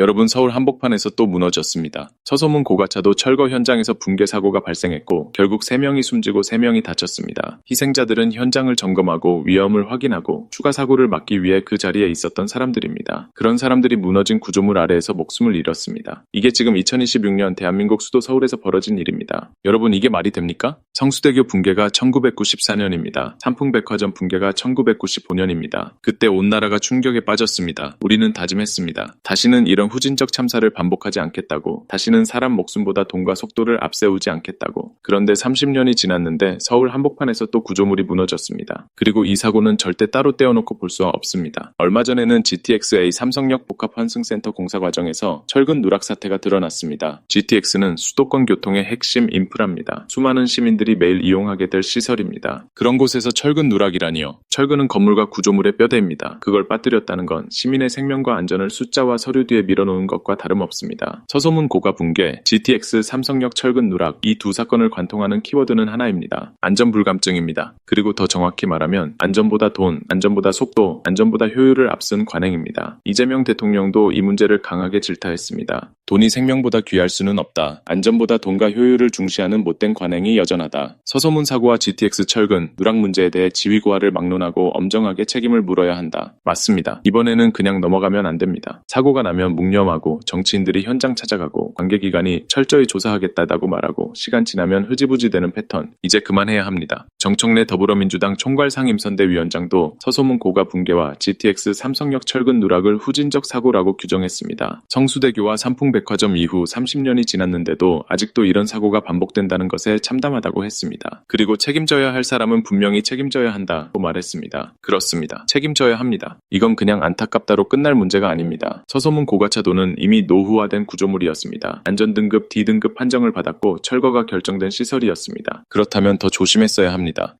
여러분, 서울 한복판에서 또 무너졌습니다. 서소문 고가차도 철거 현장에서 붕괴 사고가 발생했고 결국 3명이 숨지고 3명이 다쳤습니다. 희생자들은 현장을 점검하고 위험을 확인하고 추가 사고를 막기 위해 그 자리에 있었던 사람들입니다. 그런 사람들이 무너진 구조물 아래에서 목숨을 잃었습니다. 이게 지금 2026년 대한민국 수도 서울에서 벌어진 일입니다. 여러분, 이게 말이 됩니까? 성수대교 붕괴가 1994년입니다. 삼풍백화점 붕괴가 1995년입니다. 그때 온 나라가 충격에 빠졌습니다. 우리는 다짐했습니다. 다시는 이런 후진적 참사를 반복하지 않겠다고, 다시는 사람 목숨보다 돈과 속도를 앞세우지 않겠다고. 그런데 30년이 지났는데 서울 한복판에서 또 구조물이 무너졌습니다. 그리고 이 사고는 절대 따로 떼어놓고 볼 수 없습니다. 얼마 전에는 GTX-A 삼성역 복합환승센터 공사 과정에서 철근 누락 사태가 드러났습니다. GTX는 수도권 교통의 핵심 인프라입니다. 수많은 시민들이 매일 이용하게 될 시설입니다. 그런 곳에서 철근 누락이라니요. 철근은 건물과 구조물의 뼈대입니다. 그걸 빠뜨렸다는 건 시민의 생명과 안전을 숫자와 서류 뒤에 밀어놓은 것과 다름없습니다. 서소문 고가 붕괴, GTX 삼성역 철근 누락, 이 두 사건을 관통하는 키워드는 하나입니다. 안전불감증입니다. 그리고 더 정확히 말하면 안전보다 돈, 안전보다 속도, 안전보다 효율을 앞선 관행입니다. 이재명 대통령도 이 문제를 강하게 질타했습니다. 돈이 생명보다 귀할 수는 없다. 안전보다 돈과 효율을 중시하는 못된 관행이 여전하다. 서소문 사고와 GTX 철근, 누락 문제에 대해 지위고하를 막론하고 엄정하게 책임을 물어야 한다. 맞습니다. 이번에는 그냥 넘어가면 안 됩니다. 사고가 나면 묵념하고 정치인들이 현장 찾아가고 관계기관이 철저히 조사하겠다고 말하고 시간 지나면 흐지부지 되는 패턴, 이제 그만해야 합니다. 정청래 더불어민주당 총괄상임선대위원장도 서소문 고가 붕괴와 GTX 삼성역 철근 누락을 후진적 사고라고 규정했습니다. 성수대교와 삼풍백화점 이후 30년이 지났는데도 아직도 이런 사고가 반복된다는 것에 참담하다고 했습니다. 그리고 책임져야 할 사람은 분명히 책임져야 한다고 말했습니다. 그렇습니다. 책임져야 합니다. 이건 그냥 안타깝다로 끝날 문제가 아닙니다. 서소문 고가차도는 이미 노후화된 구조물이었습니다. 안전등급 D등급 판정을 받았고 철거가 결정된 시설이었습니다. 그렇다면 더 조심했어야 합니다.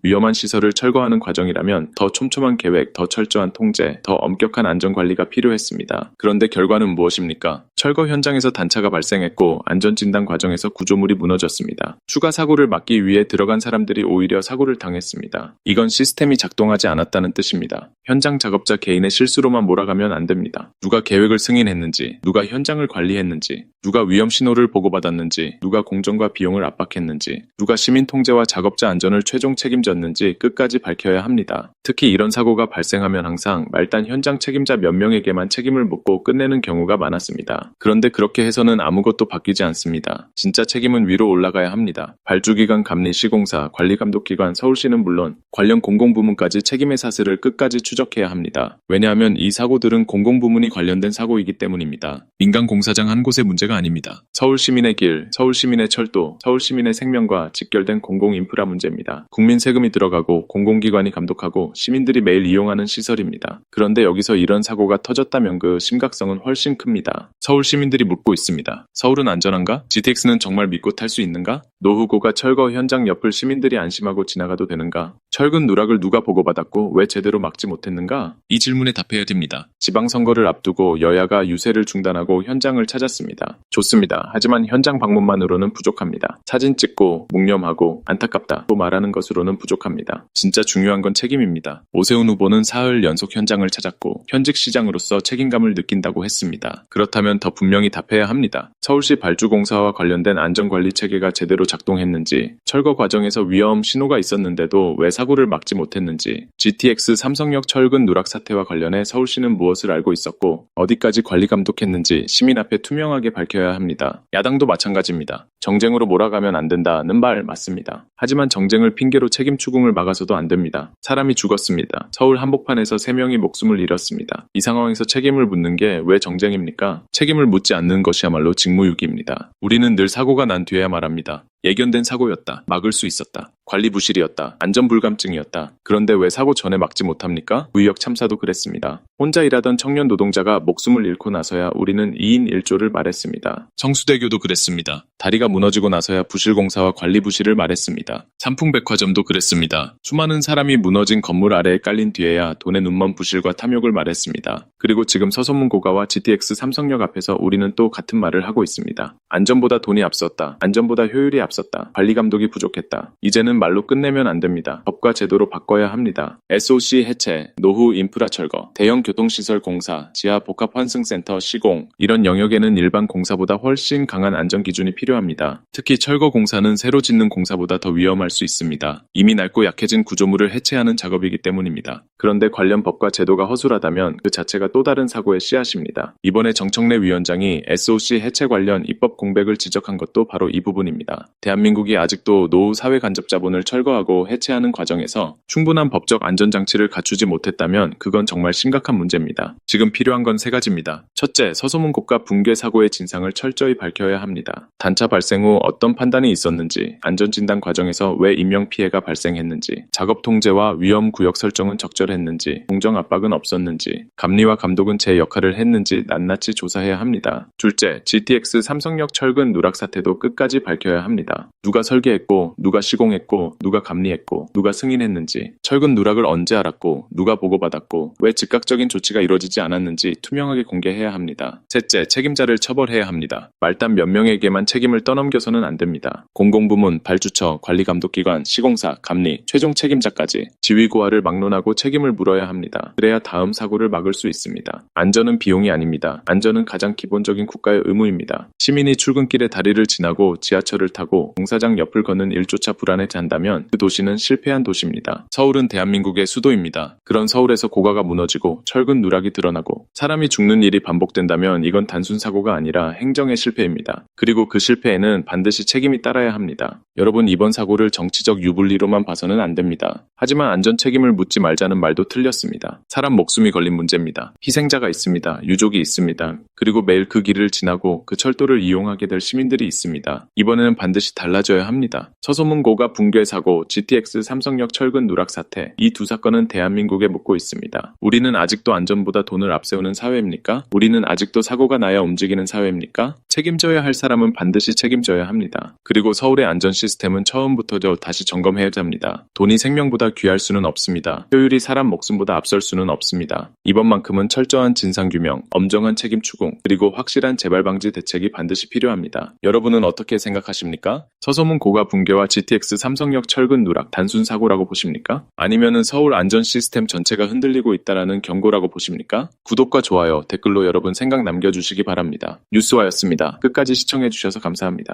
위험한 시설을 철거하는 과정이라면 더 촘촘한 계획, 더 철저한 통제, 더 엄격한 안전관리가 필요했습니다. 그런데 결과는 무엇입니까? 철거 현장에서 단차가 발생했고 안전진단 과정에서 구조물이 무너졌습니다. 추가 사고를 막기 위해 들어간 사람들이 오히려 사고를 당했습니다. 이건 시스템이 작동하지 않았다는 뜻입니다. 현장 작업자 개인의 실수로만 몰아가면 안 됩니다. 누가 계획을 승인했는지, 누가 현장을 관리했는지, 누가 위험 신호를 보고받았는지, 누가 공정과 비용을 압박했는지, 누가 시민 통제와 작업자 안전을 최종 책임졌는지 끝까지 밝혀야 합니다. 특히 이런 사고가 발생하면 항상 말단 현장 책임자 몇 명에게만 책임을 묻고 끝내는 경우가 많았습니다. 그런데 그렇게 해서는 아무것도 바뀌지 않습니다. 진짜 책임은 위로 올라가야 합니다. 발주기관 감리시공사, 관리감독기관, 서울시는 물론 관련 공공부문까지 책임의 사슬을 끝까지 추적해야 합니다. 왜냐하면 이 사고들은 공공부문이 관련된 사고이기 때문입니다. 민간 공사장 한 곳의 문제가 아닙니다. 서울시민의 길, 서울시민의 철도, 서울시민의 생명과 직결된 공공인프라 문제입니다. 국민 세금이 들어가고 공공기관이 감독하고 시민들이 매일 이용하는 시설입니다. 그런데 여기서 이런 사고가 터졌다면 그 심각성은 훨씬 큽니다. 서울 시민들이 묻고 있습니다. 서울은 안전한가? GTX는 정말 믿고 탈 수 있는가? 노후고가 철거 현장 옆을 시민들이 안심하고 지나가도 되는가? 철근 누락을 누가 보고받았고 왜 제대로 막지 못했는가? 이 질문에 답해야 됩니다. 지방선거를 앞두고 여야가 유세를 중단하고 현장을 찾았습니다. 좋습니다. 하지만 현장 방문만으로는 부족합니다. 사진 찍고 묵념하고 안타깝다고 말하는 것으로는 부족합니다. 진짜 중요한 건 책임입니다. 오세훈 후보는 사흘 연속 현장을 찾았고 현직 시장으로서 책임감을 느낀다고 했습니다. 그렇다면 더 분명히 답해야 합니다. 서울시 발주공사와 관련된 안전관리 체계가 제대로 작동했는지, 철거 과정에서 위험 신호가 있었는데도 왜 사고를 막지 못했는지, GTX 삼성역 철근 누락 사태와 관련해 서울시는 무엇을 알고 있었고 어디까지 관리 감독했는지 시민 앞에 투명하게 밝혀야 합니다. 야당도 마찬가지입니다. 정쟁으로 몰아가면 안 된다는 말 맞습니다. 하지만 정쟁을 핑계로 책임 추궁을 막아서도 안 됩니다. 사람이 죽었습니다. 서울 한복판에서 3명이 목숨을 잃었습니다. 이 상황에서 책임을 묻는 게 왜 정쟁입니까? 책임을 묻지 않는 것이야말로 직무유기입니다. 우리는 늘 사고가 난 뒤에야 말합니다. 예견된 사고였다. 막을 수 있었다. 관리 부실이었다. 안전불감증이었다. 그런데 왜 사고 전에 막지 못합니까? 우이역 참사도 그랬습니다. 혼자 일하던 청년 노동자가 목숨을 잃고 나서야 우리는 2인 1조를 말했습니다. 성수대교도 그랬습니다. 다리가 무너지고 나서야 부실공사와 관리 부실을 말했습니다. 삼풍백화점도 그랬습니다. 수많은 사람이 무너진 건물 아래에 깔린 뒤에야 돈에 눈먼 부실과 탐욕을 말했습니다. 그리고 지금 서소문 고가와 GTX 삼성역 앞에서 우리는 또 같은 말을 하고 있습니다. 안전보다 돈이 앞섰다. 안전보다 효율이 앞섰다. 관리 감독이 부족했다. 이제는 말로 끝내면 안 됩니다. 법과 제도로 바꿔야 합니다. SOC 해체, 노후 인프라 철거, 대형 교통시설 공사, 지하 복합환승센터 시공, 이런 영역에는 일반 공사보다 훨씬 강한 안전 기준이 필요합니다. 특히 철거 공사는 새로 짓는 공사보다 더 위험할 수 있습니다. 이미 낡고 약해진 구조물을 해체하는 작업이기 때문입니다. 그런데 관련 법과 제도가 허술하다면 그 자체가 또 다른 사고의 씨앗입니다. 이번에 정청래 위원장이 SOC 해체 관련 입법 공백을 지적한 것도 바로 이 부분입니다. 대한민국이 아직도 노후 사회 간접 자본을 철거하고 해체하는 과정에서 충분한 법적 안전장치를 갖추지 못했다면 그건 정말 심각한 문제입니다. 지금 필요한 건 세 가지입니다. 첫째, 서소문 고가 붕괴 사고의 진상을 철저히 밝혀야 합니다. 단차 발생 후 어떤 판단이 있었는지, 안전진단 과정에서 왜 인명피해가 발생했는지, 작업 통제와 위험 구역 설정은 적절했는지, 공정 압박은 없었는지, 감리와 감독은 제 역할을 했는지 낱낱이 조사해야 합니다. 둘째, GTX 삼성역 철근 누락 사태도 끝까지 밝혀야 합니다. 누가 설계했고, 누가 시공했고, 누가 감리했고, 누가 승인했는지, 철근 누락을 언제 알았고, 누가 보고받았고, 왜 즉각적인 조치가 이루어지지 않았는지 투명하게 공개해야 합니다. 셋째, 책임자를 처벌해야 합니다. 말단 몇 명에게만 책임을 떠넘겨서는 안 됩니다. 공공부문, 발주처, 관리감독기관, 시공사, 감리, 최종 책임자까지 지위고하를 막론하고 책임을 물어야 합니다. 그래야 다음 사고를 막을 수 있습니다. 안전은 비용이 아닙니다. 안전은 가장 기본적인 국가의 의무입니다. 시민이 출근길에 다리를 지나고 지하철을 타고 공사장 옆을 걷는 일조차 불안에 잔다면 그 도시는 실패한 도시입니다. 서울은 대한민국의 수도입니다. 그런 서울에서 고가가 무너지고 철근 누락이 드러나고 사람이 죽는 일이 반복된다면 이건 단순 사고가 아니라 행정의 실패입니다. 그리고 그 실패에는 반드시 책임이 따라야 합니다. 여러분, 이번 사고를 정치적 유불리로만 봐서는 안 됩니다. 하지만 안전 책임을 묻지 말자는 말도 틀렸습니다. 사람 목숨이 걸린 문제입니다. 희생자가 있습니다. 유족이 있습니다. 그리고 매일 그 길을 지나고 그 철도를 이용하게 될 시민들이 있습니다. 이번에는 반드시 달라져야 합니다. 서소문 고가 붕괴 사고, GTX 삼성역 철근 누락 사태, 이 두 사건은 대한민국에 묻고 있습니다. 우리는 아직도 안전보다 돈을 앞세우는 사회입니까? 우리는 아직도 사고가 나야 움직이는 사회입니까? 책임져야 할 사람은 반드시 책임져야 합니다. 그리고 서울의 안전 시스템은 처음부터 다시 점검해야 합니다. 돈이 생명보다 귀할 수는 없습니다. 효율이 사람 목숨보다 앞설 수는 없습니다. 이번만큼은 철저한 진상규명, 엄정한 책임 추궁, 그리고 확실한 재발 방지 대책이 반드시 필요합니다. 여러분은 어떻게 생각하십니까? 서소문 고가 붕괴와 GTX 삼성역 철근 누락 단순 사고라고 보십니까? 아니면은 서울 안전 시스템 전체가 흔들리고 있다라는 경고라고 보십니까? 구독과 좋아요, 댓글로 여러분 생각 남겨주시기 바랍니다. 뉴스와였습니다. 끝까지 시청해주셔서 감사합니다.